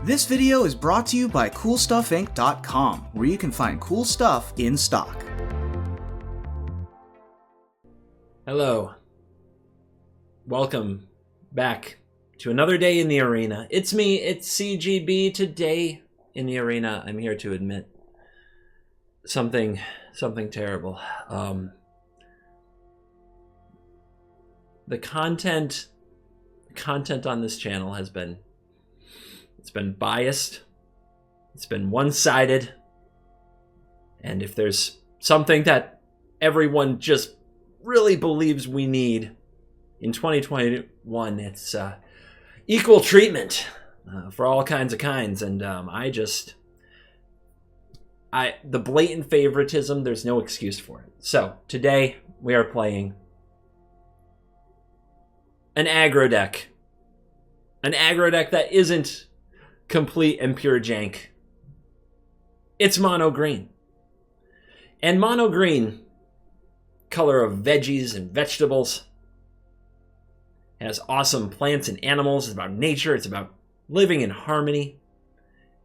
This video is brought to you by CoolStuffInc.com, where you can find cool stuff in stock. Hello. Welcome back to another day in the arena. It's me, it's CGB. Today in the arena, I'm here to admit something terrible. The content on this channel has been biased. It's been one-sided. And if there's something that everyone just really believes we need in 2021, it's equal treatment for all kinds of kinds. And the blatant favoritism, there's no excuse for it. So today we are playing an aggro deck. An aggro deck that isn't complete and pure jank. It's mono green. And mono green, color of veggies and vegetables, has awesome plants and animals. It's about nature. It's about living in harmony.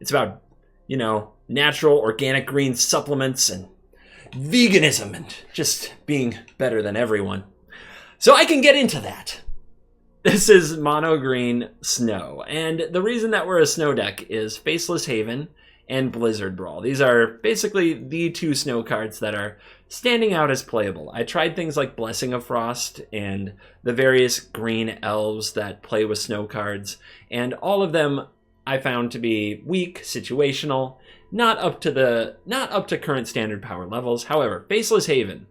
It's about, natural organic green supplements and veganism and just being better than everyone. So I can get into that. This is mono green snow, and the reason that we're a snow deck is Faceless Haven and Blizzard Brawl. These are basically the two snow cards that are standing out as playable. I tried things like Blessing of Frost and the various green elves that play with snow cards, and all of them I found to be weak, situational, not up to current standard power levels. However, Faceless Haven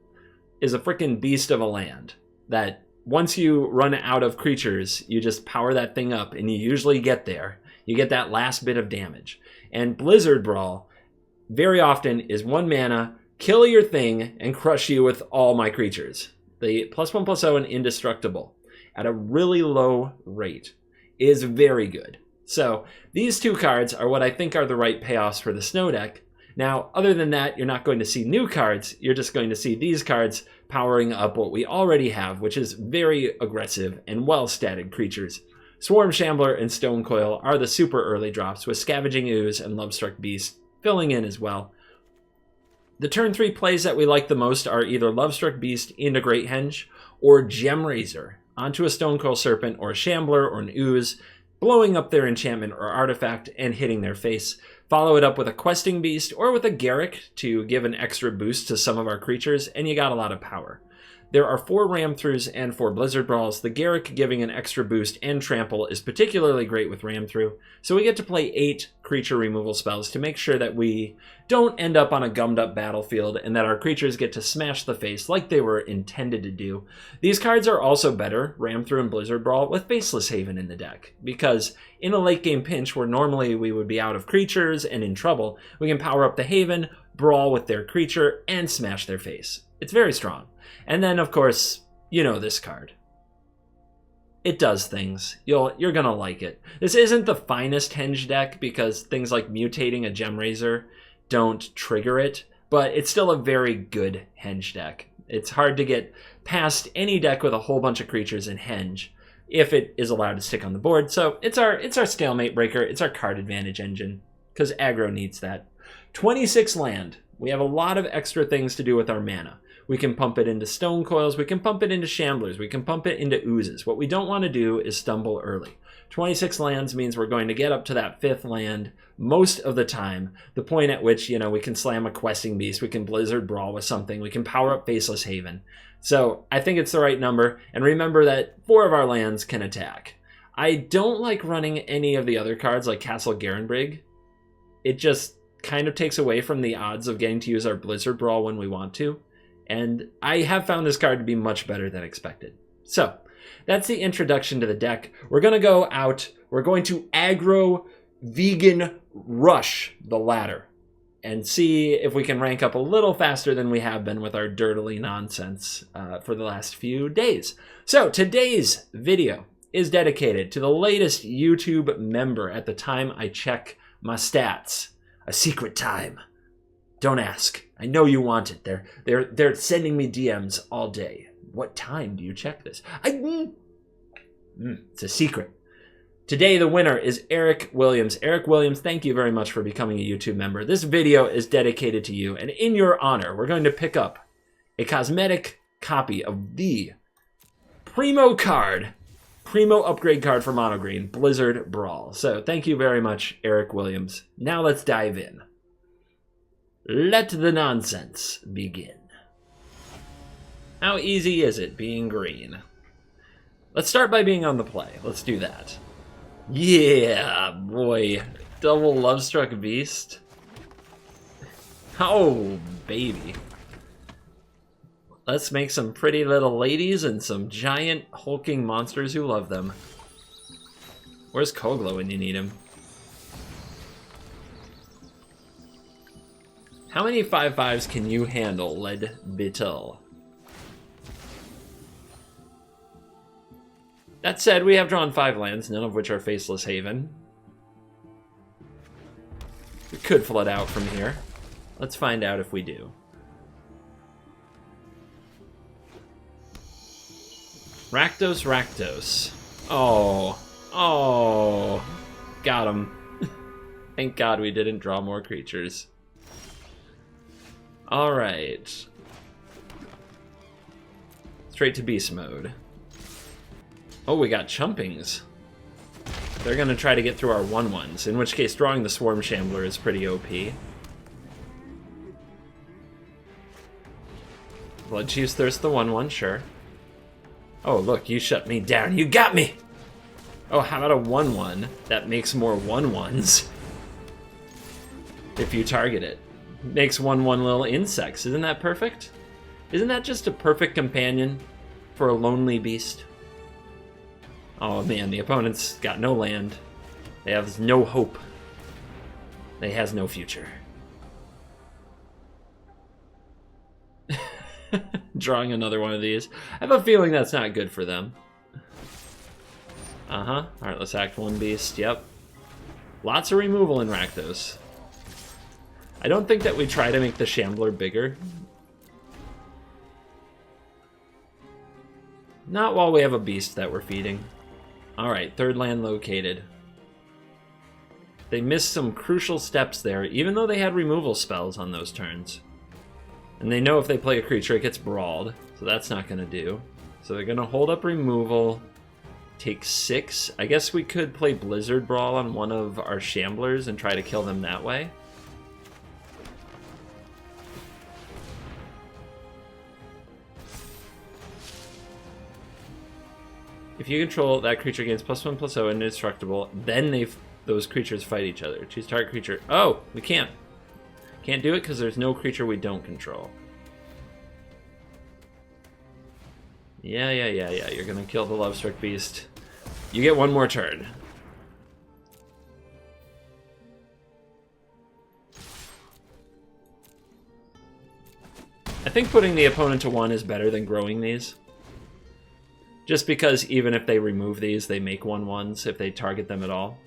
is a freaking beast of a land that once you run out of creatures, you just power that thing up, and you usually get there. You get that last bit of damage. And Blizzard Brawl, very often, is 1 mana, kill your thing, and crush you with all my creatures. The +1/+0 and indestructible, at a really low rate, is very good. So, these two cards are what I think are the right payoffs for the snow deck. Now, other than that, you're not going to see new cards. You're just going to see these cards powering up what we already have, which is very aggressive and well-statted creatures. Swarm Shambler and Stone Coil are the super early drops, with Scavenging Ooze and Lovestruck Beast filling in as well. The turn 3 plays that we like the most are either Lovestruck Beast into Great Henge or Gemrazor onto a Stone Coil Serpent or a Shambler or an Ooze, blowing up their enchantment or artifact and hitting their face. Follow it up with a Questing Beast or with a Garruk to give an extra boost to some of our creatures, and you got a lot of power. There are 4 Ram-Throughs and 4 Blizzard Brawls. The Garruk giving an extra boost and trample is particularly great with Ram-Through, so we get to play 8 creature removal spells to make sure that we don't end up on a gummed up battlefield and that our creatures get to smash the face like they were intended to do. These cards are also better, Ram-Through and Blizzard Brawl, with Faceless Haven in the deck, because in a late game pinch where normally we would be out of creatures and in trouble, we can power up the Haven, brawl with their creature, and smash their face. It's very strong. And then, of course, this card. It does things. You're gonna like it. This isn't the finest Henge deck because things like mutating a Gemrazor don't trigger it, but it's still a very good Henge deck. It's hard to get past any deck with a whole bunch of creatures in Henge if it is allowed to stick on the board. So it's our stalemate breaker. It's our card advantage engine because aggro needs that. 26 land. We have a lot of extra things to do with our mana. We can pump it into Stone Coils, we can pump it into Shamblers, we can pump it into Oozes. What we don't want to do is stumble early. 26 lands means we're going to get up to that 5th land most of the time, the point at which, we can slam a Questing Beast, we can Blizzard Brawl with something, we can power up Faceless Haven. So I think it's the right number, and remember that 4 of our lands can attack. I don't like running any of the other cards like Castle Garenbrig. It just kind of takes away from the odds of getting to use our Blizzard Brawl when we want to. And I have found this card to be much better than expected. So, that's the introduction to the deck. We're going to go out. We're going to aggro vegan rush the ladder and see if we can rank up a little faster than we have been with our dirtily nonsense for the last few days. So, today's video is dedicated to the latest YouTube member at the time I check my stats. A secret time. Don't ask. I know you want it. They're sending me DMs all day. What time do you check this? It's a secret. Today, the winner is Eric Williams. Eric Williams, thank you very much for becoming a YouTube member. This video is dedicated to you, and in your honor, we're going to pick up a cosmetic copy of the Primo upgrade card for Mono Green, Blizzard Brawl. So thank you very much, Eric Williams. Now let's dive in. Let the nonsense begin. How easy is it being green? Let's start by being on the play. Let's do that. Yeah, boy. Double Lovestruck Beast. Oh, baby. Let's make some pretty little ladies and some giant hulking monsters who love them. Where's Koglo when you need him? How many 5/5s can you handle, Led Bittel? That said, we have drawn 5 lands, none of which are Faceless Haven. We could flood out from here. Let's find out if we do. Rakdos, Rakdos. Oh. Got him. Thank God we didn't draw more creatures. Alright. Straight to beast mode. Oh, we got Chumpings. They're gonna try to get through our 1/1s, in which case drawing the Swarm Shambler is pretty OP. Bloodchief's Thirst the 1/1, sure. Oh, look, you shut me down. You got me! Oh, how about a 1/1 that makes more 1/1s? If you target it. Makes 1/1 little insects. Isn't that perfect? Isn't that just a perfect companion for a lonely beast? Oh man, the opponent's got no land. They have no hope. They has no future. Drawing another one of these. I have a feeling that's not good for them. Alright, let's act 1 beast. Yep. Lots of removal in Rakdos. I don't think that we try to make the Shambler bigger. Not while we have a beast that we're feeding. Alright, 3rd land located. They missed some crucial steps there, even though they had removal spells on those turns. And they know if they play a creature, it gets brawled, so that's not going to do. So they're going to hold up removal, take 6. I guess we could play Blizzard Brawl on one of our Shamblers and try to kill them that way. If you control that creature gains +1/+0 and indestructible, then those creatures fight each other. Choose target creature. Oh, we can't. Can't do it because there's no creature we don't control. Yeah. You're gonna kill the Lovestruck Beast. You get 1 more turn. I think putting the opponent to 1 is better than growing these. Just because even if they remove these, they make 1/1s if they target them at all.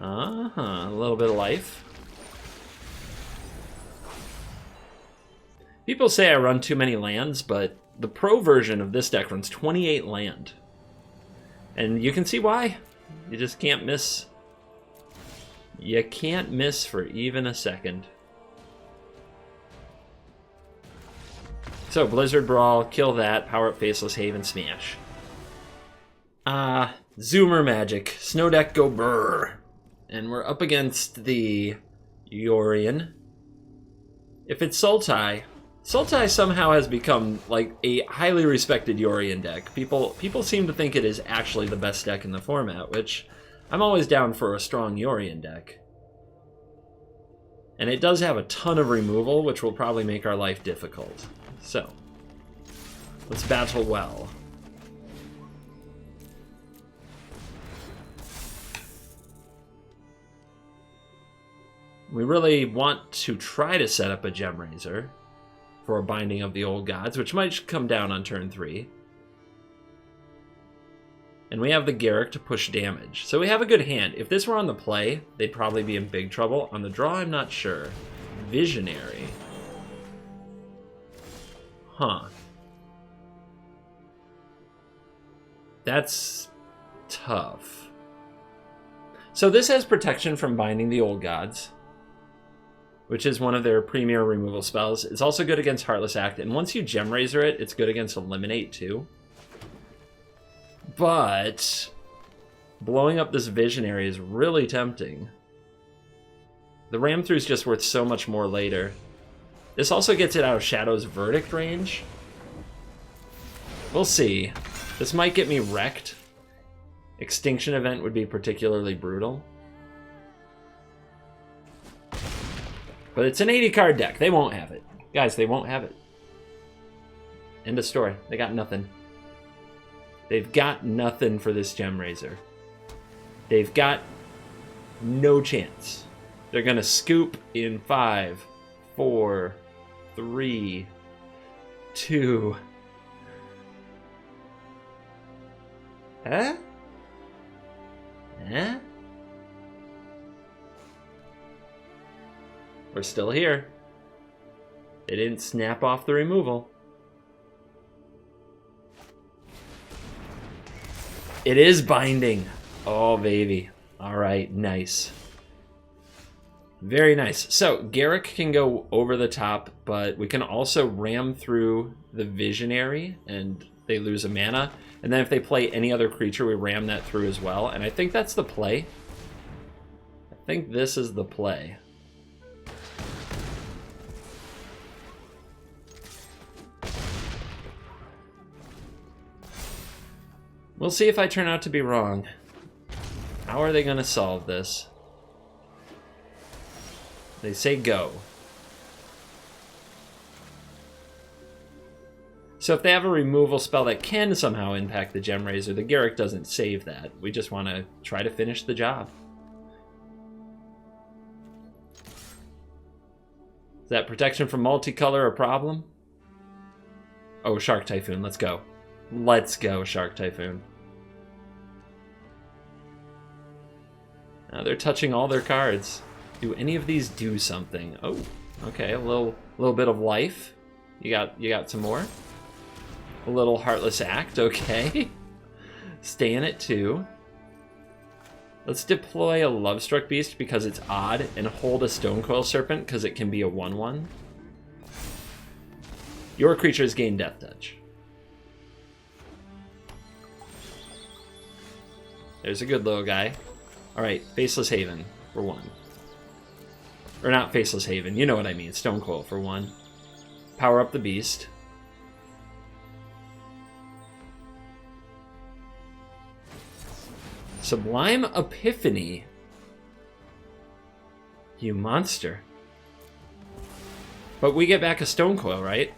A little bit of life. People say I run too many lands, but the pro version of this deck runs 28 land. And you can see why. You just can't miss. You can't miss for even a second. So, Blizzard Brawl, kill that, power up Faceless Haven, smash. Zoomer Magic, Snow Deck go brrr. And we're up against the Yorion. If it's Sultai somehow has become like a highly respected Yorion deck. People seem to think it is actually the best deck in the format, which I'm always down for a strong Yorion deck. And it does have a ton of removal, which will probably make our life difficult. So, let's battle well. We really want to try to set up a Gem Raiser for a Binding of the Old Gods, which might come down on turn 3. And we have the Garruk to push damage. So we have a good hand. If this were on the play, they'd probably be in big trouble. On the draw, I'm not sure. Visionary. Huh. That's tough. So this has protection from Binding the Old Gods, which is one of their premier removal spells. It's also good against Heartless Act, and once you Gem Razor it, it's good against Eliminate too. But blowing up this Visionary is really tempting. The Ram Through is just worth so much more later. This also gets it out of Shadow's Verdict range. We'll see. This might get me wrecked. Extinction Event would be particularly brutal. But it's an 80 card deck. They won't have it. Guys, they won't have it. End of story. They got nothing. They've got nothing for this Gem Razor. They've got no chance. They're going to scoop in 5, 4, 3, 2. Huh? Huh? We're still here. They didn't snap off the removal. It is binding. Oh, baby. All right, nice. Very nice. So, Garrick can go over the top, but we can also ram through the Visionary, and they lose a mana. And then if they play any other creature, we ram that through as well. And I think that's the play. I think this is the play. We'll see if I turn out to be wrong. How are they going to solve this? They say go. So if they have a removal spell that can somehow impact the Gem Razor, the Garrick doesn't save that. We just want to try to finish the job. Is that protection from multicolor a problem? Oh, Shark Typhoon, let's go. Let's go, Shark Typhoon. Now they're touching all their cards. Do any of these do something? Oh, okay, a little bit of life. You got some more. A little Heartless Act, okay. Stay in it too. Let's deploy a Lovestruck Beast because it's odd, and hold a Stonecoil Serpent because it can be a 1/1. Your creatures gain Death Touch. There's a good little guy. Alright, Faceless Haven for 1. Or not Faceless Haven, you know what I mean. Stonecoil for 1. Power up the beast. Sublime Epiphany. You monster. But we get back a Stonecoil, right?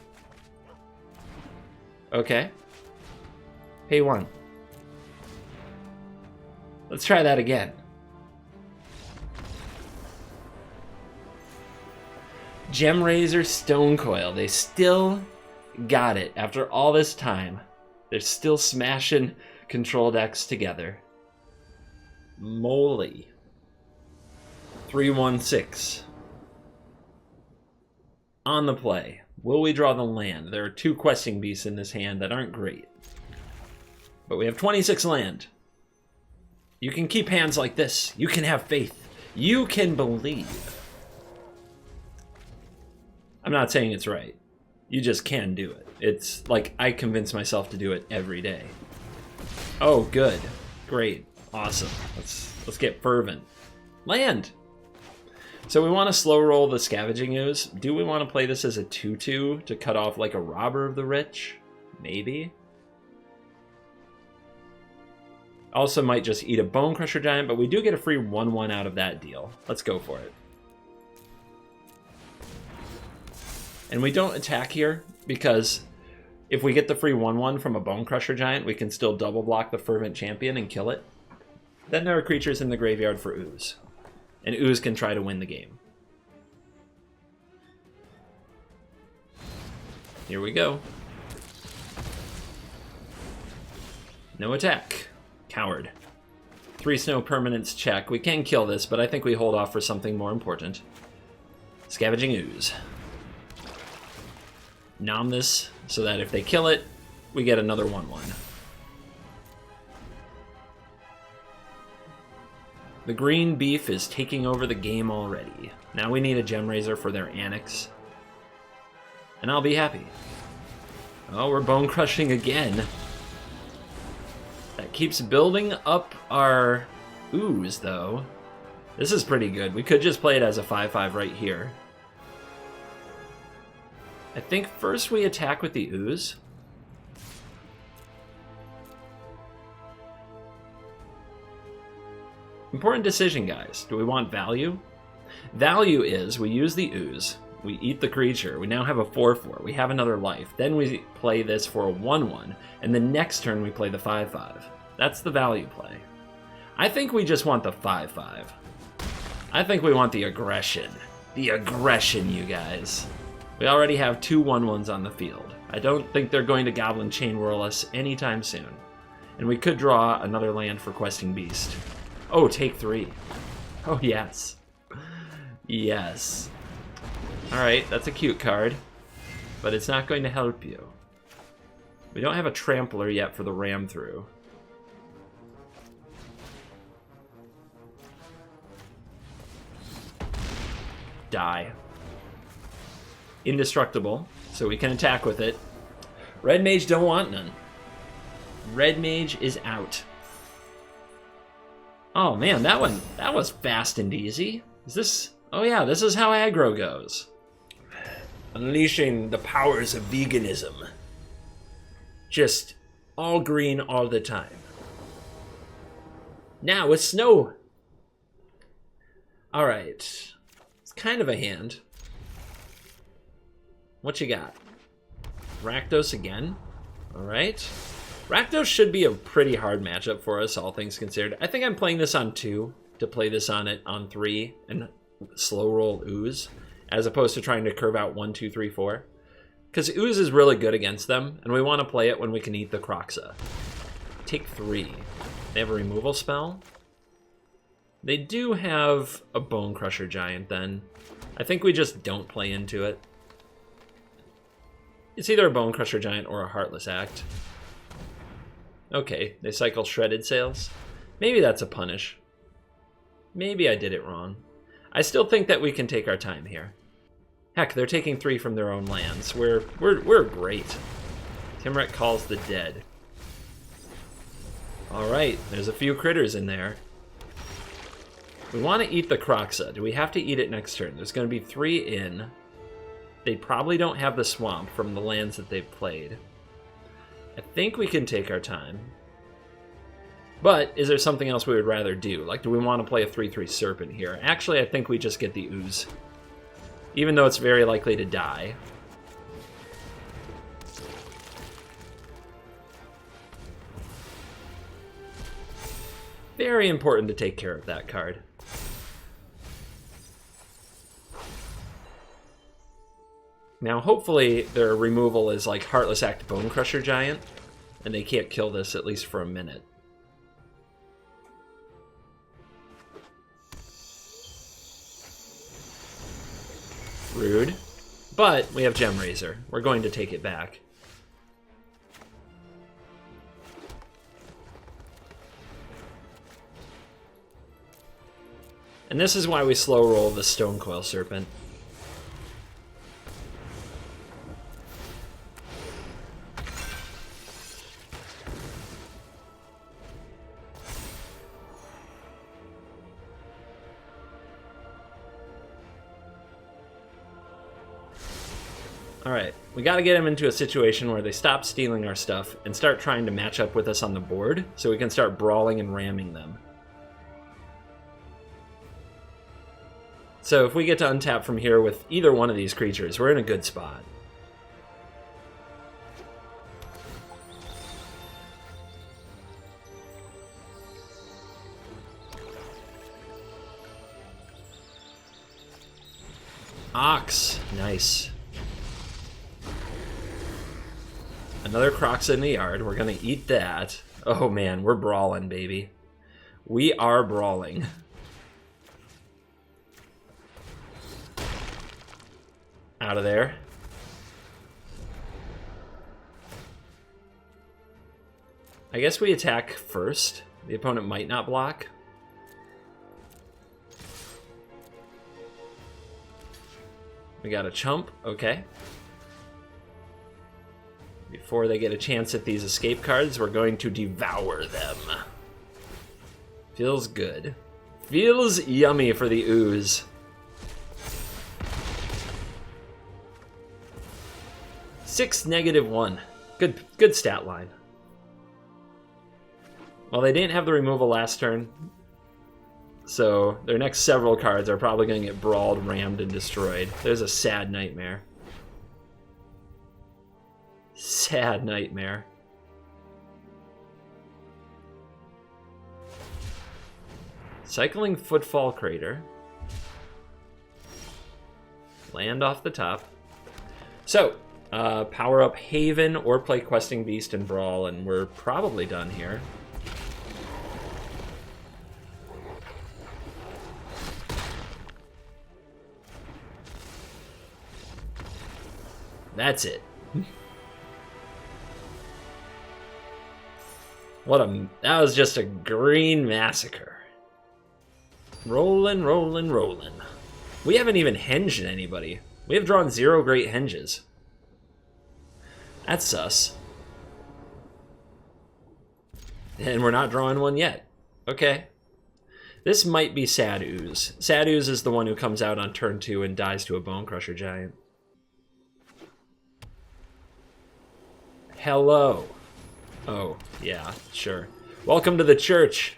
Okay. Pay 1. Let's try that again. Gem Razor, Stonecoil. They still got it after all this time. They're still smashing control decks together. Moly. 3/1/6. On the play. Will we draw the land? There are 2 Questing Beasts in this hand that aren't great. But we have 26 land. You can keep hands like this. You can have faith. You can believe. I'm not saying it's right. You just can do it. It's like I convince myself to do it every day. Oh, good. Great. Awesome. Let's get fervent. Land! So we want to slow roll the Scavenging Ooze. Do we want to play this as a 2/2 to cut off like a Robber of the Rich? Maybe. Also might just eat a Bone Crusher Giant, but we do get a free 1/1 out of that deal. Let's go for it. And we don't attack here, because if we get the free 1/1 from a Bone Crusher Giant, we can still double block the Fervent Champion and kill it. Then there are creatures in the graveyard for Ooze. And Ooze can try to win the game. Here we go. No attack. Coward. 3 snow permanents check. We can kill this, but I think we hold off for something more important. Scavenging Ooze. Nom this so that if they kill it, we get another 1/1. The green beef is taking over the game already. Now we need a Gem Raiser for their Annex. And I'll be happy. Oh, we're bone crushing again. That keeps building up our ooze, though. This is pretty good. We could just play it as a 5/5 right here. I think first we attack with the ooze. Important decision, guys. Do we want value? Value is we use the ooze, we eat the creature, we now have a 4/4, we have another life, then we play this for a 1/1, and the next turn we play the 5/5. That's the value play. I think we just want the 5/5. I think we want the aggression. The aggression, you guys. We already have 2 1/1s on the field. I don't think they're going to Goblin Chain Whirl us anytime soon. And we could draw another land for Questing Beast. Oh, take 3. Oh, yes. Yes. Alright, that's a cute card. But it's not going to help you. We don't have a Trampler yet for the ram through. Die. Indestructible, so we can attack with it. Red Mage don't want none. Red Mage is out. Oh man, that was fast and easy. Is this... Oh yeah, this is how aggro goes. Unleashing the powers of veganism. Just all green all the time. Now with snow. Alright. It's kind of a hand. What you got? Rakdos again? Alright. Rakdos should be a pretty hard matchup for us, all things considered. I think I'm playing this on 2 to play this on it on 3 and slow roll ooze, as opposed to trying to curve out 1, 2, 3, 4. Because ooze is really good against them, and we want to play it when we can eat the Kroxa. Take 3. They have a removal spell. They do have a Bone Crusher Giant then. I think we just don't play into it. It's either a Bone Crusher Giant or a Heartless Act. Okay, they cycle Shredded Sails. Maybe that's a punish. Maybe I did it wrong. I still think that we can take our time here. Heck, they're taking 3 from their own lands. We're great. Timrek calls the dead. Alright, there's a few critters in there. We want to eat the Kroxa. Do we have to eat it next turn? There's going to be 3 in. They probably don't have the swamp from the lands that they've played. I think we can take our time. But is there something else we would rather do? Like, do we want to play a 3/3 Serpent here? Actually, I think we just get the ooze. Even though it's very likely to die. Very important to take care of that card. Now, hopefully, their removal is like Heartless Act Bone Crusher Giant, and they can't kill this at least for a minute. Rude. But we have Gem Raiser. We're going to take it back. And this is why we slow roll the Stonecoil Serpent. Alright, we gotta get them into a situation where they stop stealing our stuff and start trying to match up with us on the board so we can start brawling and ramming them. So if we get to untap from here with either one of these creatures, we're in a good spot. Ox, nice. Another Kroxa in the yard. We're gonna eat that. Oh man, we're brawling, baby. We are brawling. Out of there. I guess we attack first. The opponent might not block. We got a chump, okay. Before they get a chance at these escape cards, we're going to devour them. Feels good. Feels yummy for the ooze. -1. Good stat line. Well, they didn't have the removal last turn, so their next several cards are probably going to get brawled, rammed, and destroyed. There's a sad nightmare. Sad nightmare. Cycling Footfall Crater. Land off the top. So, power up Haven or play Questing Beast and Brawl, and we're probably done here. That's it. That was just a green massacre. Rollin', rollin', rollin'. We haven't even henged anybody. We have drawn 0 great henges. That's sus. And we're not drawing one yet. Okay. This might be Sad Ooze. Sad Ooze is the one who comes out on turn 2 and dies to a Bone Crusher Giant. Hello. Oh, yeah, sure. Welcome to the church.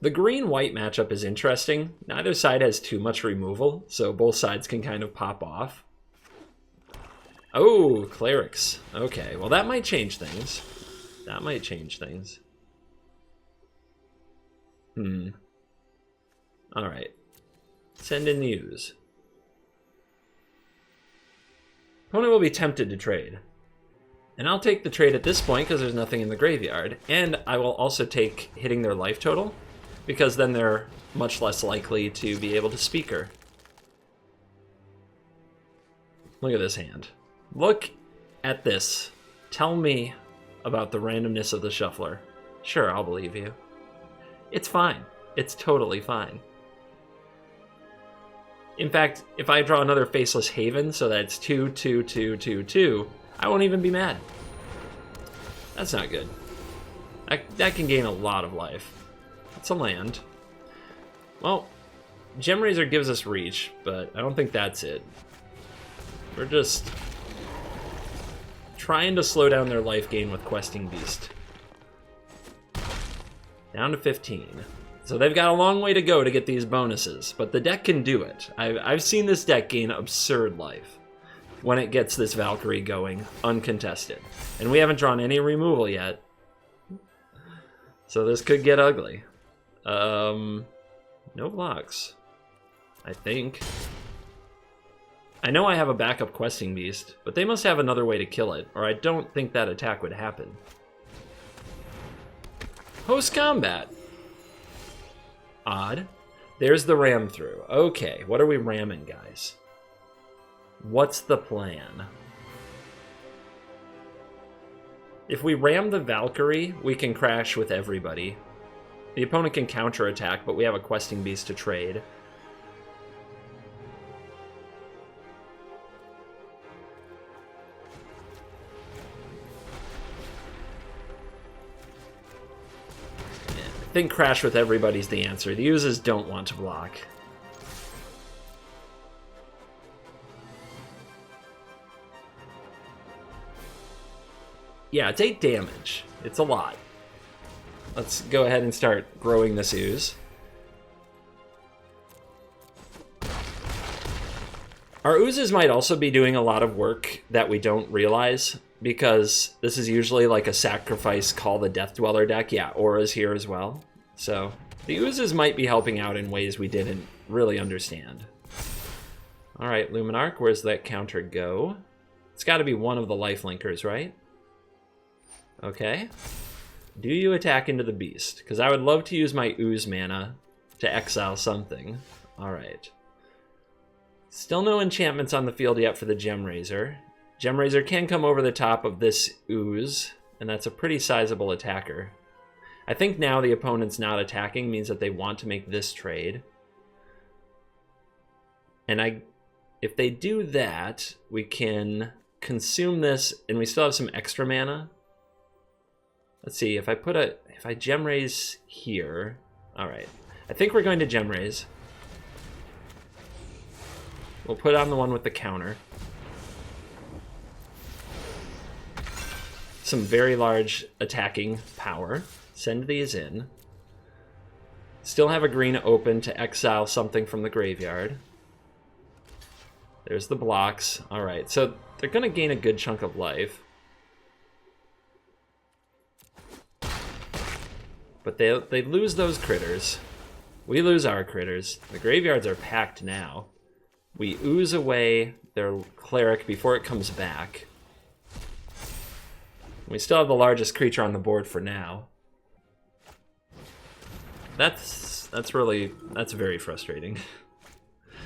The green-white matchup is interesting. Neither side has too much removal, so both sides can kind of pop off. Oh, Clerics. Okay, well that might change things. That might change things. Alright. Send in the ooze. Opponent will be tempted to trade. And I'll take the trade at this point because there's nothing in the graveyard. And I will also take hitting their life total, because then they're much less likely to be able to speaker. Look at this hand. Look at this. Tell me about the randomness of the shuffler. Sure, I'll believe you. It's fine. It's totally fine. In fact, if I draw another Faceless Haven, so that's 2, 2, 2, 2, 2, I won't even be mad. That's not good. That can gain a lot of life. It's a land. Well, Gemrazor gives us reach, but I don't think that's it. We're just trying to slow down their life gain with Questing Beast. Down to 15. So they've got a long way to go to get these bonuses, but the deck can do it. I've seen this deck gain absurd life when it gets this Valkyrie going, uncontested. And we haven't drawn any removal yet, so this could get ugly. No blocks, I think. I know I have a backup Questing Beast, but they must have another way to kill it, or I don't think that attack would happen. Post-combat. Odd. There's the ram through. Okay, what are we ramming, guys? What's the plan? If we ram the Valkyrie, we can crash with everybody. The opponent can counterattack, but we have a Questing Beast to trade. I think crash with everybody's the answer. The users don't want to block. Yeah, it's 8 damage. It's a lot. Let's go ahead and start growing this ooze. Our oozes might also be doing a lot of work that we don't realize, because this is usually like a sacrifice Call the Death Dweller deck. Yeah, Aura's here as well. So the oozes might be helping out in ways we didn't really understand. All right, Luminarch, where's that counter go? It's got to be one of the life linkers, right? Okay. Do you attack into the beast? Because I would love to use my ooze mana to exile something. All right. Still no enchantments on the field yet for the Gemrazor. Gemrazor can come over the top of this ooze, and that's a pretty sizable attacker. I think now the opponent's not attacking means that they want to make this trade. And if they do that, we can consume this, and we still have some extra mana. Let's see, if I gem raise here. All right, I think we're going to gem raise. We'll put on the one with the counter. Some very large attacking power. Send these in. Still have a green open to exile something from the graveyard. There's the blocks. All right, so they're going to gain a good chunk of life. But they lose those critters. We lose our critters. The graveyards are packed now. We ooze away their Cleric before it comes back. We still have the largest creature on the board for now. That's very frustrating.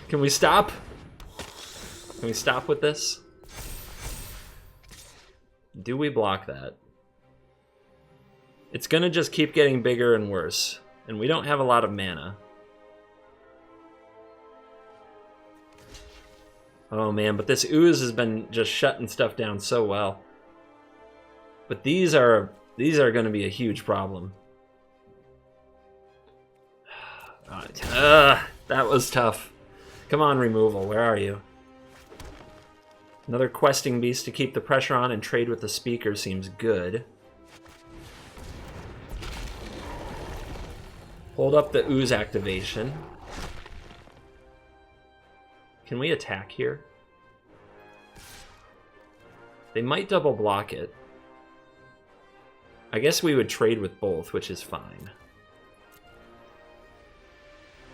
Can we stop? Can we stop with this? Do we block that? It's gonna just keep getting bigger and worse, and we don't have a lot of mana. Oh man, but this ooze has been just shutting stuff down so well. But these are gonna be a huge problem. That was tough. Come on, removal, where are you? Another questing beast to keep the pressure on and trade with the speaker seems good. Hold up the ooze activation. Can we attack here? They might double block it. I guess we would trade with both, which is fine.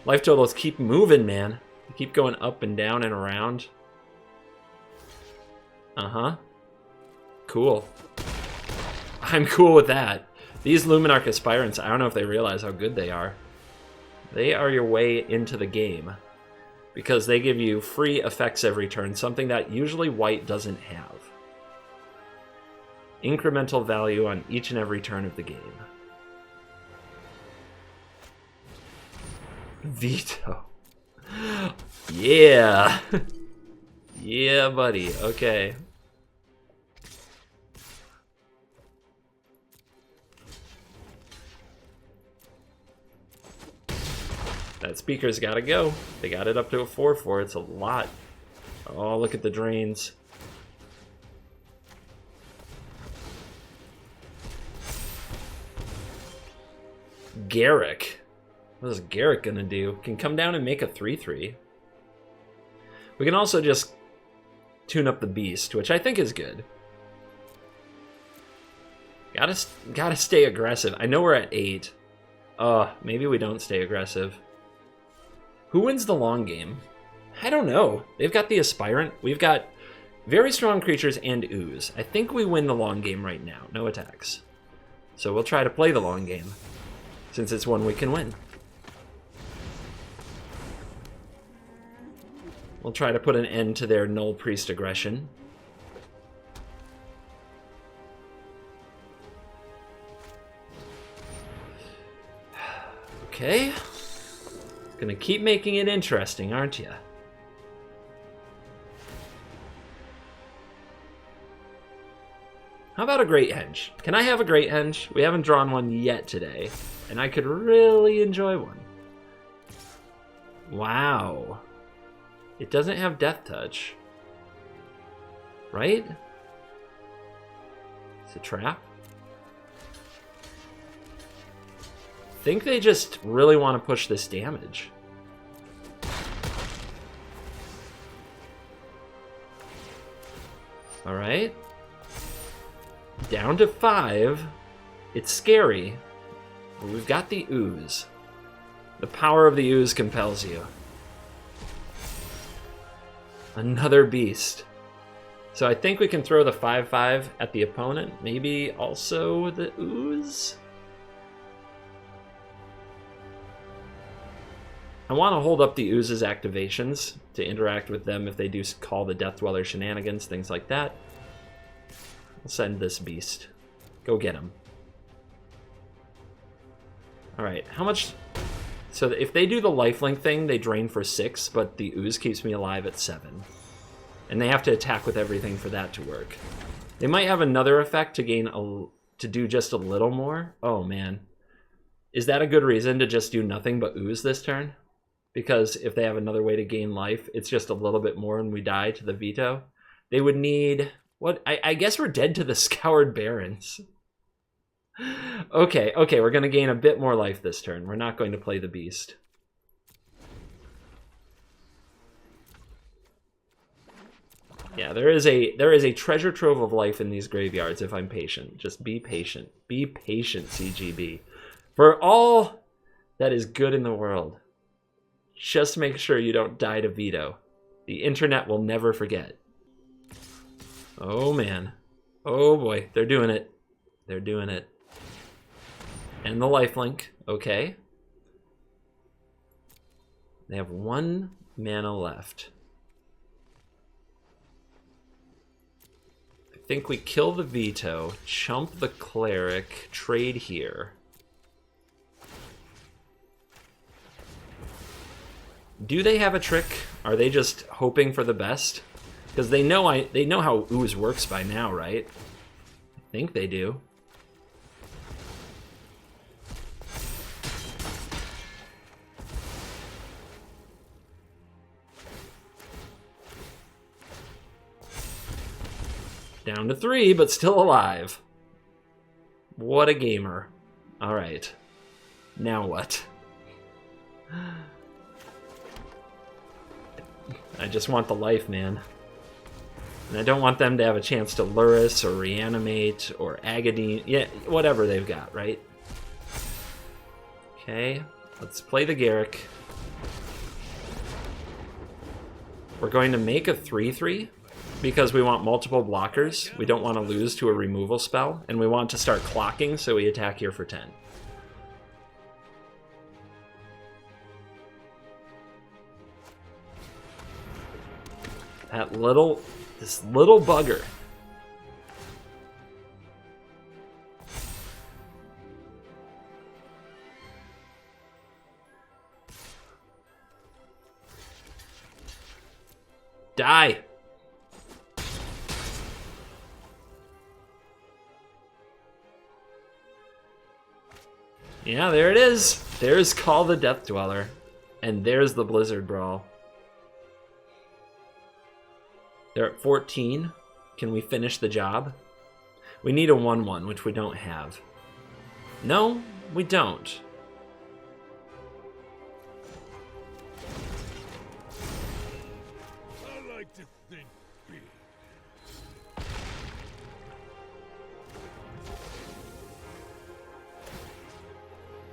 Life totals keep moving, man. They keep going up and down and around. Uh-huh. Cool. I'm cool with that. These Luminarch Aspirants, I don't know if they realize how good they are. They are your way into the game. Because they give you free effects every turn, something that usually white doesn't have. Incremental value on each and every turn of the game. Veto. Yeah. Yeah, buddy. Okay. That speaker's gotta go. They got it up to a 4/4. It's a lot. Oh, look at the drains. Garrick. What is Garrick gonna do? Can come down and make a 3/3. We can also just tune up the beast, which I think is good. Gotta stay aggressive. I know we're at 8. Maybe we don't stay aggressive. Who wins the long game? I don't know. They've got the Aspirant. We've got very strong creatures and ooze. I think we win the long game right now. No attacks. So we'll try to play the long game, since it's one we can win. We'll try to put an end to their Null Priest aggression. Okay. Gonna keep making it interesting, aren't you? How about a Great Henge? Can I have a Great Henge? We haven't drawn one yet today, and I could really enjoy one. Wow. It doesn't have Death Touch. Right? It's a trap. I think they just really want to push this damage. All right. Down to 5. It's scary, but we've got the ooze. The power of the ooze compels you. Another beast. So I think we can throw the 5/5 at the opponent. Maybe also the ooze. I want to hold up the ooze's activations to interact with them if they do call the Death Dweller shenanigans, things like that. I'll send this beast. Go get him. Alright, how much So if they do the lifelink thing, they drain for 6, but the ooze keeps me alive at 7. And they have to attack with everything for that to work. They might have another effect to gain to do just a little more. Oh man. Is that a good reason to just do nothing but ooze this turn? Because if they have another way to gain life, it's just a little bit more when we die to the veto. They would need... What? I guess we're dead to the Scoured Barrens. Okay, we're going to gain a bit more life this turn. We're not going to play the beast. Yeah, there is a treasure trove of life in these graveyards if I'm patient. Just be patient. Be patient, CGB. For all that is good in the world, just make sure you don't die to veto. The internet will never forget. Oh man. Oh boy, they're doing it. They're doing it. And the lifelink, okay. They have 1 mana left. I think we kill the veto, chump the cleric, trade here. Do they have a trick? Are they just hoping for the best? Because they know how ooze works by now, right? I think they do. Down to 3, but still alive. What a gamer. All right. Now what? I just want the life, man. And I don't want them to have a chance to Luris or Reanimate or Agadine. Yeah, whatever they've got, right? Okay, let's play the Garrick. We're going to make a 3/3 because we want multiple blockers. We don't want to lose to a removal spell, and we want to start clocking, so we attack here for 10. This little bugger. Die. Yeah, there it is. There's Call the Death Dweller. And there's the Blizzard Brawl. They're at 14. Can we finish the job? We need a 1/1, which we don't have. No, we don't. I like to think big.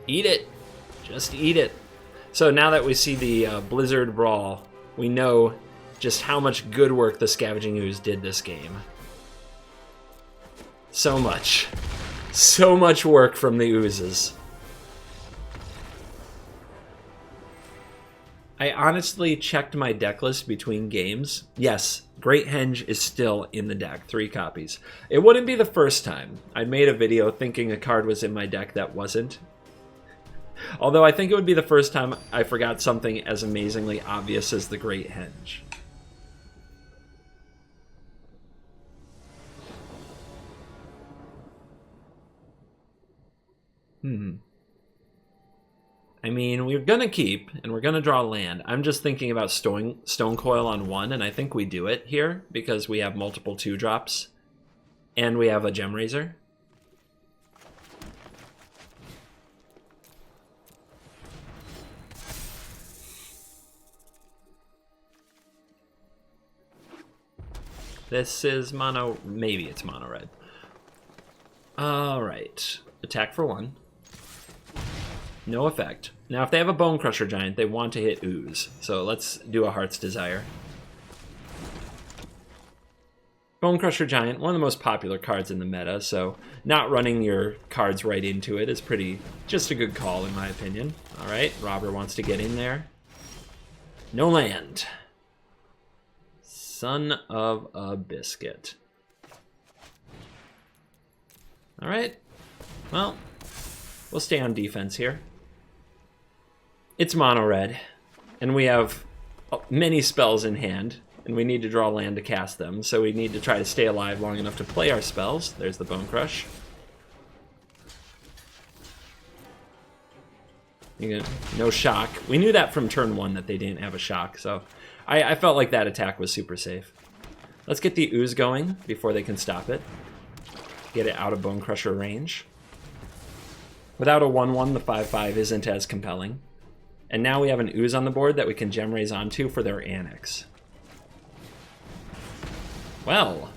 Eat it. Just eat it. So now that we see the Blizzard Brawl, we know just how much good work the Scavenging Ooze did this game. So much. So much work from the Oozes. I honestly checked my deck list between games. Yes, Great Henge is still in the deck, 3 copies. It wouldn't be the first time. I made a video thinking a card was in my deck that wasn't. Although I think it would be the first time I forgot something as amazingly obvious as the Great Henge. I mean, we're going to keep, and we're going to draw land. I'm just thinking about Stone Coil on 1, and I think we do it here, because we have multiple 2-drops, and we have a Gem Raiser. This is mono, maybe it's mono red. All right, attack for 1. No effect. Now, if they have a Bone Crusher Giant, they want to hit Ooze. So let's do a Heart's Desire. Bone Crusher Giant, one of the most popular cards in the meta, so not running your cards right into it is just a good call in my opinion. All right, Robber wants to get in there. No land. Son of a biscuit. All right, well, we'll stay on defense here. It's mono red, and we have many spells in hand, and we need to draw land to cast them, so we need to try to stay alive long enough to play our spells. There's the Bone Crush. No shock. We knew that from turn 1 that they didn't have a shock, so I felt like that attack was super safe. Let's get the Ooze going before they can stop it. Get it out of Bone Crusher range. Without a 1/1, the 5/5 isn't as compelling. And now we have an Ooze on the board that we can gem raise onto for their Annex. Well,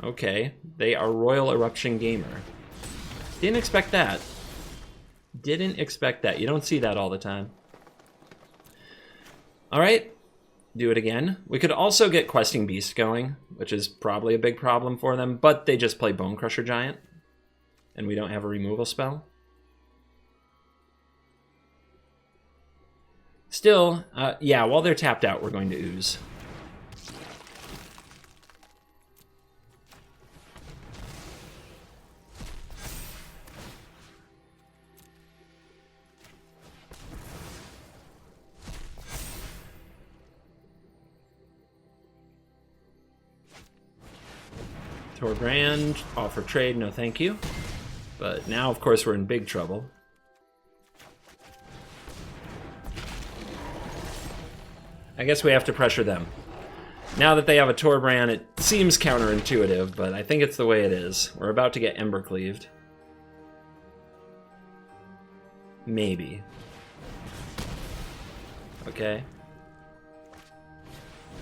okay. They are Royal Eruption Gamer. Didn't expect that. Didn't expect that. You don't see that all the time. Alright. Do it again. We could also get Questing Beast going, which is probably a big problem for them, but they just play Bone Crusher Giant. And we don't have a removal spell. Still, yeah, while they're tapped out, we're going to Ooze. Torbrand, offer trade, no thank you. But now, of course, we're in big trouble. I guess we have to pressure them. Now that they have a Torbrand, it seems counterintuitive, but I think it's the way it is. We're about to get Ember Cleaved. Maybe. Okay.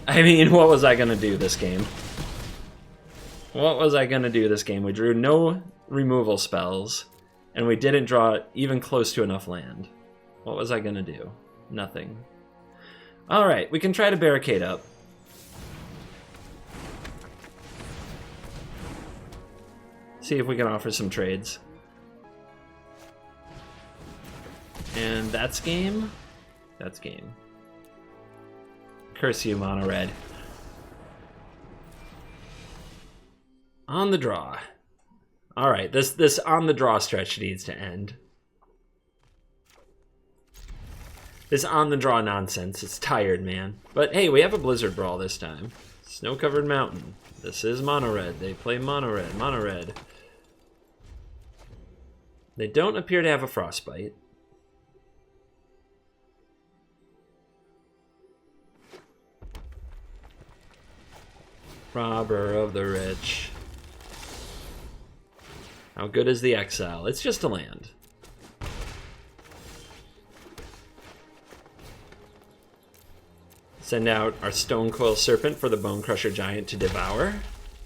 I mean, what was I gonna do this game? What was I gonna do this game? We drew no removal spells, and we didn't draw even close to enough land. What was I gonna do? Nothing. Alright, we can try to barricade up. See if we can offer some trades. And that's game? That's game. Curse you, mono red. On the draw. Alright, this on the draw stretch needs to end. This on-the-draw nonsense. It's tired, man. But hey, we have a Blizzard Brawl this time. Snow-covered mountain. This is mono-red. They play mono-red. Mono-red. They don't appear to have a Frostbite. Robber of the rich. How good is the Exile? It's just a land. Send out our Stonecoil Serpent for the Bone Crusher Giant to devour.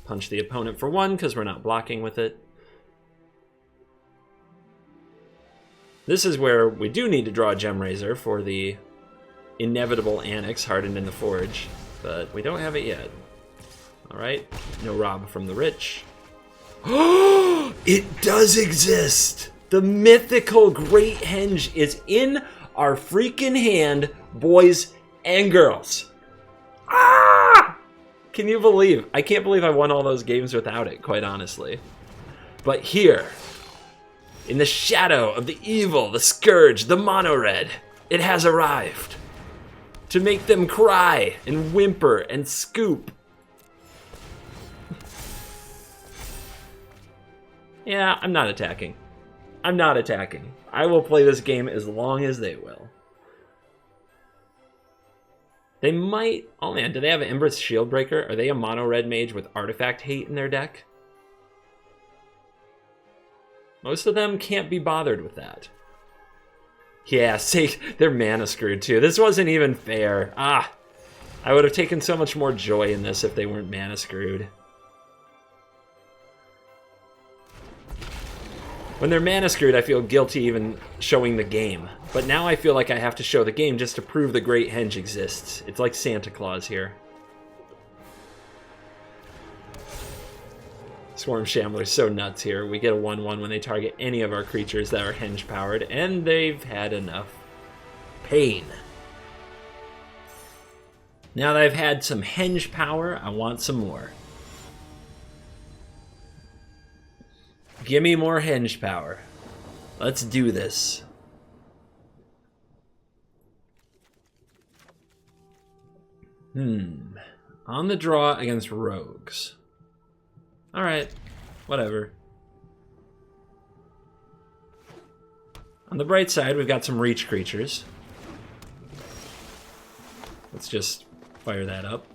Punch the opponent for 1 because we're not blocking with it. This is where we do need to draw a Gem Raiser for the inevitable Annex hardened in the Forge, but we don't have it yet. Alright, no Rob from the Rich. It does exist! The mythical Great Henge is in our freaking hand, boys and girls. Ah! Can you believe? I can't believe I won all those games without it, quite honestly. But here, in the shadow of the evil, the scourge, the mono-red, it has arrived. To make them cry and whimper and scoop. Yeah, I'm not attacking. I'm not attacking. I will play this game as long as they will. They might... Oh man, do they have an Ember's Shieldbreaker? Are they a mono-red mage with Artifact Hate in their deck? Most of them can't be bothered with that. Yeah, see, they're mana screwed too. This wasn't even fair. Ah, I would have taken so much more joy in this if they weren't mana screwed. When they're mana screwed, I feel guilty even showing the game. But now I feel like I have to show the game just to prove the Great Henge exists. It's like Santa Claus here. Swarm Shambler's so nuts here. We get a 1/1 when they target any of our creatures that are Henge powered, and they've had enough pain. Now that I've had some Henge power, I want some more. Give me more Henge power. Let's do this. On the draw against rogues. Alright, whatever. On the bright side, we've got some reach creatures. Let's just fire that up.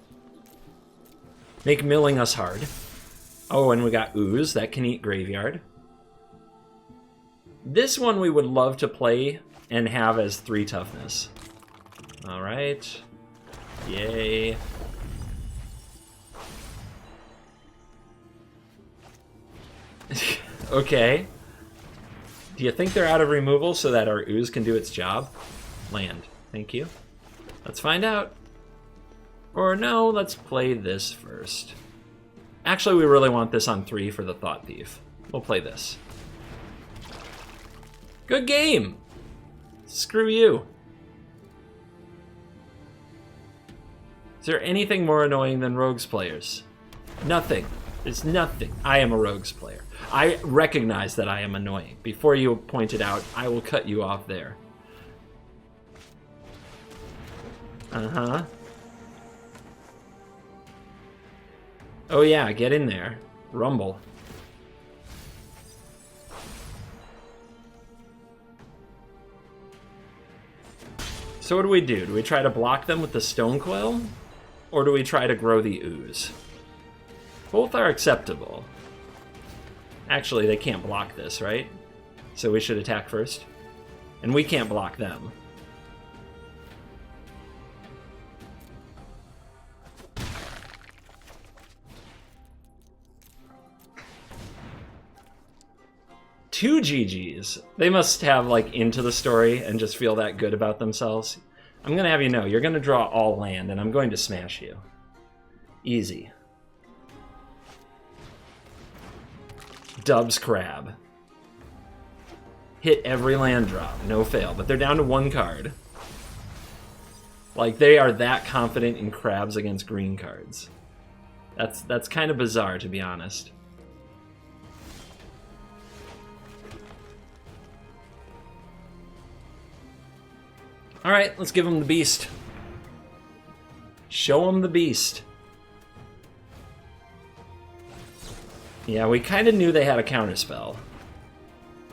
Make milling us hard. Oh, and we got ooze that can eat graveyard. This one we would love to play and have as 3 toughness. Alright. Yay. Okay. Do you think they're out of removal so that our ooze can do its job? Land. Thank you. Let's find out. Or no, let's play this first. Actually, we really want this on 3 for the Thought Thief. We'll play this. Good game! Screw you. Is there anything more annoying than rogues players? Nothing. There's nothing. I am a rogues player. I recognize that I am annoying. Before you point it out, I will cut you off there. Uh-huh. Oh yeah, get in there. Rumble. So what do we do? Do we try to block them with the Stone Coil? Or do we try to grow the ooze? Both are acceptable. Actually, they can't block this, right? So we should attack first. And we can't block them. Two GGs. They must have, like, into the story and just feel that good about themselves. I'm gonna have you know, you're gonna draw all land, and I'm going to smash you. Easy. Dubs Crab. Hit every land drop, no fail, but they're down to 1 card. Like, they are that confident in crabs against green cards. That's kind of bizarre, to be honest. Alright, let's give him the beast. Show him the beast. Yeah, we kind of knew they had a counterspell.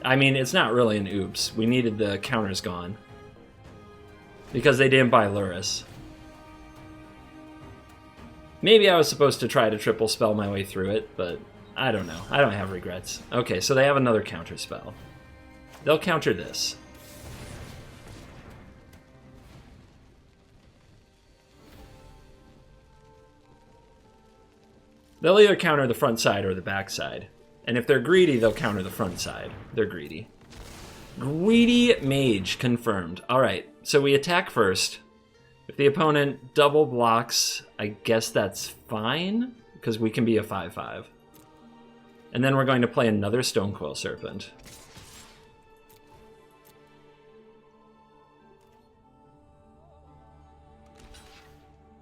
I mean, it's not really an oops. We needed the counters gone. Because they didn't buy Luris. Maybe I was supposed to try to triple spell my way through it, but I don't know. I don't have regrets. Okay, so they have another counterspell. They'll counter this. They'll either counter the front side or the back side. And if they're greedy, they'll counter the front side. They're greedy. Greedy Mage confirmed. Alright, so we attack first. If the opponent double blocks, I guess that's fine, because we can be a 5/5. And then we're going to play another Stonecoil Serpent.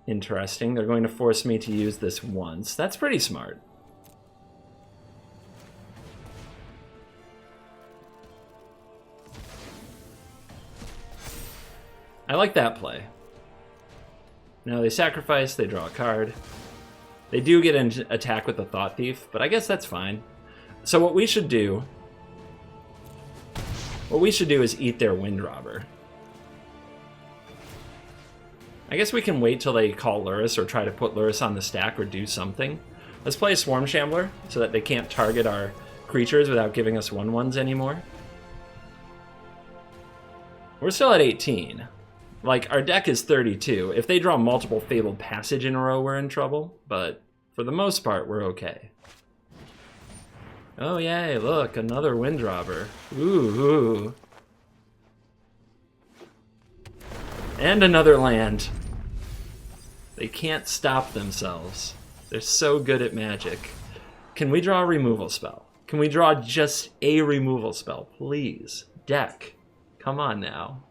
Interesting. They're going to force me to use this once. That's pretty smart. I like that play. Now they sacrifice, they draw a card. They do get an attack with the Thought Thief, but I guess that's fine. So what we should do is eat their Windrobber. I guess we can wait till they call Luris or try to put Luris on the stack or do something. Let's play a Swarm Shambler so that they can't target our creatures without giving us 1/1s anymore. We're still at 18. Like, our deck is 32. If they draw multiple Fabled Passage in a row, we're in trouble. But for the most part, we're okay. Oh, yay, look, another Windrobber. Ooh. And another land. They can't stop themselves. They're so good at Magic. Can we draw a removal spell? Can we draw just a removal spell, please? Deck, come on now.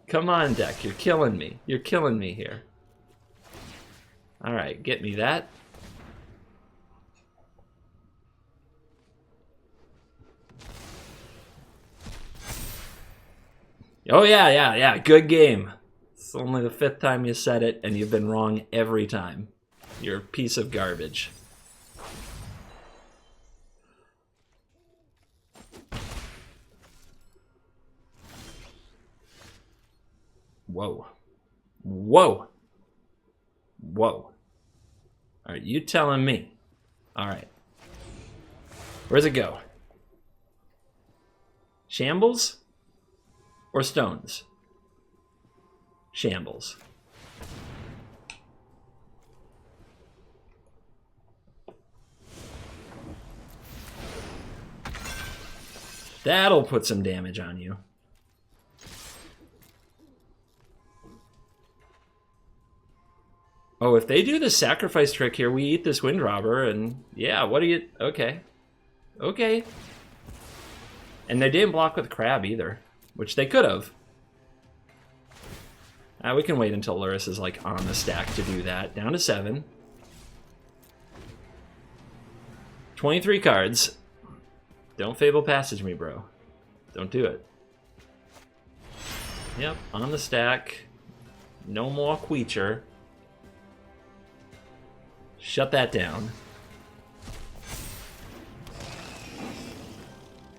Come on, deck, you're killing me. You're killing me here. Alright, get me that. Oh yeah, good game. It's only the 5th time you said it, and you've been wrong every time. You're a piece of garbage. Whoa. Whoa. Whoa. Are you telling me? All right. Where's it go? Shambles or stones? Shambles. That'll put some damage on you. Oh, if they do the sacrifice trick here, we eat this Wind Robber, and yeah, what do you... Okay. Okay. And they didn't block with Crab either, which they could have. We can wait until Lurrus is like on the stack to do that. Down to 7. 23 cards. Don't Fable Passage me, bro. Don't do it. Yep, on the stack. No more Queacher. Shut that down.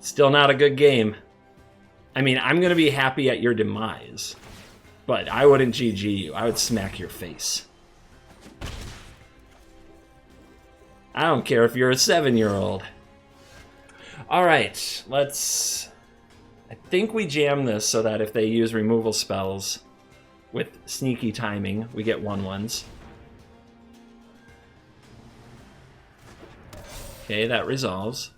Still not a good game. I mean, I'm going to be happy at your demise. But I wouldn't GG you. I would smack your face. I don't care if you're a 7-year-old. Alright, let's... I think we jam this so that if they use removal spells with sneaky timing, we get 1/1s. Okay, that resolves.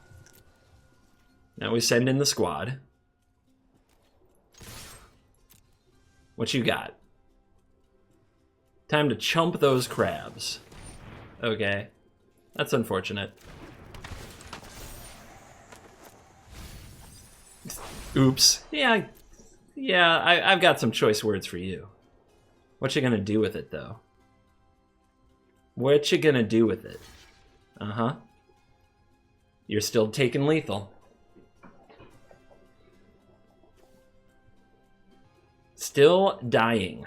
Now we send in the squad. What you got? Time to chump those crabs. Okay. That's unfortunate. Oops. Yeah, I've got some choice words for you. What you gonna do with it, though? What you gonna do with it? Uh-huh. You're still taking lethal. Still dying.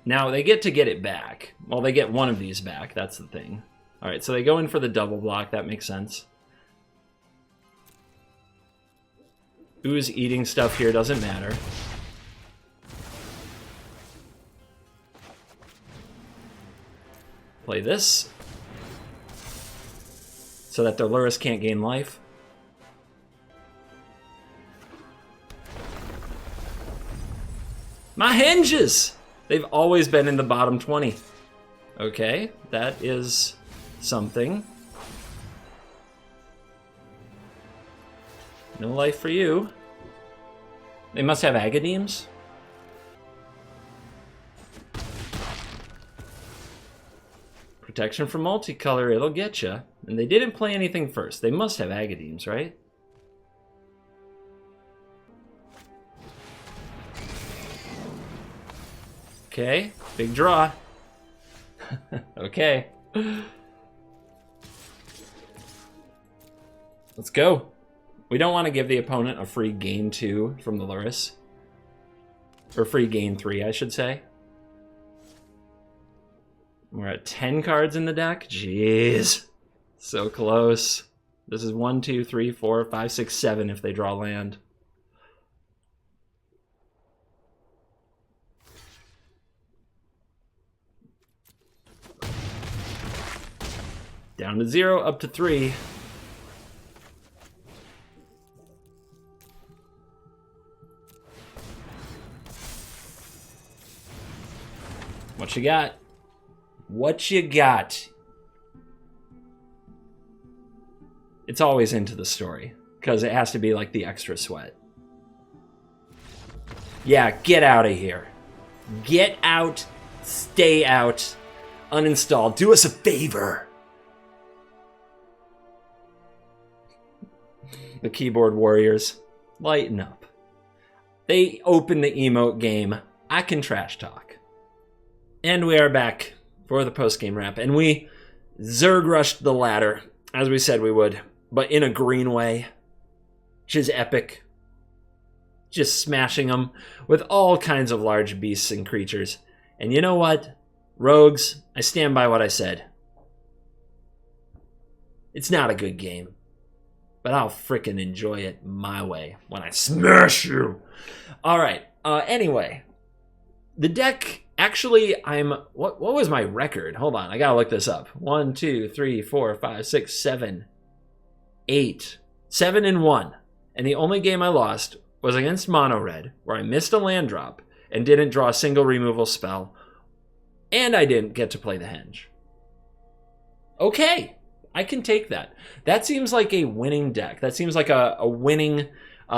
Now, they get to get it back. Well, they get one of these back. That's the thing. All right, so they go in for the double block. That makes sense. Ooze eating stuff here doesn't matter. Play this. So that the Lurrus can't gain life. My Henges! They've always been in the bottom 20. Okay, that is something. No life for you. They must have Agadeems. Protection from multicolor, it'll get you. And they didn't play anything first. They must have Agadeems, right? Okay, big draw. Okay. Let's go. We don't want to give the opponent a free gain 2 from the Lurrus. Or free gain 3, I should say. We're at 10 cards in the deck. Jeez. So close. This is 1, 2, 3, 4, 5, 6, 7 if they draw land. Down to 0, up to 3. What you got? What you got? It's always into the story, because it has to be like the extra sweat. Yeah, get out of here. Get out, stay out, uninstall. Do us a favor. The keyboard warriors, lighten up. They open the emote game. I can trash talk. And we are back for the post-game wrap. And we Zerg rushed the ladder, as we said we would, but in a green way, which is epic. just smashing them with all kinds of large beasts and creatures. And you know what? Rogues, I stand by what I said. It's not a good game, but I'll frickin' enjoy it my way when I smash you. All right. Anyway, the deck, actually, what was my record? Hold on, I gotta look this up. 1, 2, 3, 4, 5, 6, 7, 8. 7-1. And the only game I lost was against Mono Red, where I missed a land drop and didn't draw a single removal spell, and I didn't get to play the Henge. Okay, I can take that. That seems like a winning deck. That seems like a winning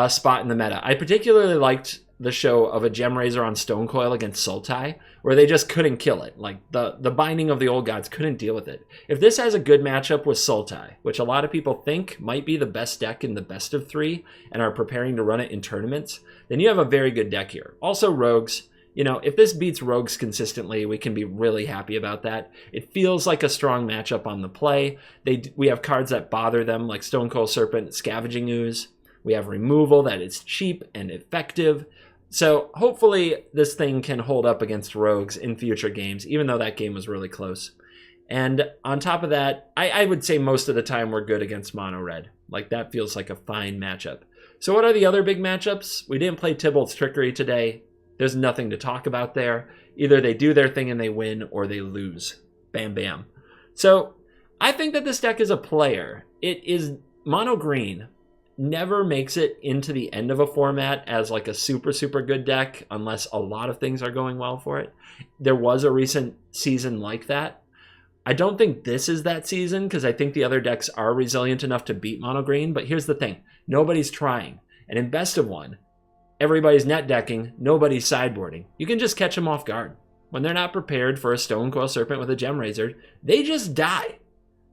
spot in the meta. I particularly liked the show of a Gem Razor on Stonecoil against Sultai, where they just couldn't kill it. Like, the Binding of the Old Gods couldn't deal with it. If this has a good matchup with Sultai, which a lot of people think might be the best deck in the best of 3 and are preparing to run it in tournaments, then you have a very good deck here. Also, Rogues. You know, if this beats Rogues consistently, we can be really happy about that. It feels like a strong matchup on the play. We have cards that bother them, like Stonecoil Serpent, Scavenging Ooze. We have removal that is cheap and effective. So hopefully this thing can hold up against Rogues in future games, even though that game was really close. And on top of that, I would say most of the time we're good against Mono Red. Like, that feels like a fine matchup. So what are the other big matchups? We didn't play Tybalt's Trickery today. There's nothing to talk about there. Either they do their thing and they win, or they lose. Bam, bam. So I think that this deck is a player. It is mono green. Never makes it into the end of a format as like a super, super good deck unless a lot of things are going well for it. There was a recent season like that. I don't think this is that season because I think the other decks are resilient enough to beat mono green. But here's the thing. Nobody's trying. And in best of 1, everybody's net decking, nobody's sideboarding. You can just catch them off guard. When they're not prepared for a Stonecoil Serpent with a Gem Razor, they just die.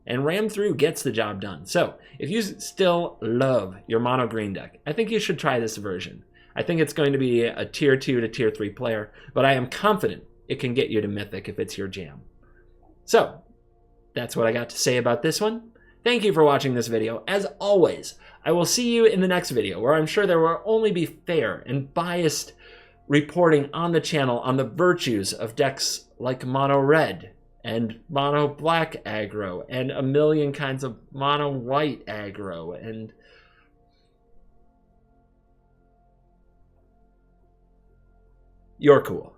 And Ram Through gets the job done. So, if you still love your mono green deck, I think you should try this version. I think it's going to be a tier 2 to tier 3 player, but I am confident it can get you to Mythic if it's your jam. So, that's what I got to say about this one. Thank you for watching this video. As always, I will see you in the next video, where I'm sure there will only be fair and biased reporting on the channel on the virtues of decks like Mono Red and Mono Black aggro and a million kinds of Mono White aggro and you're cool.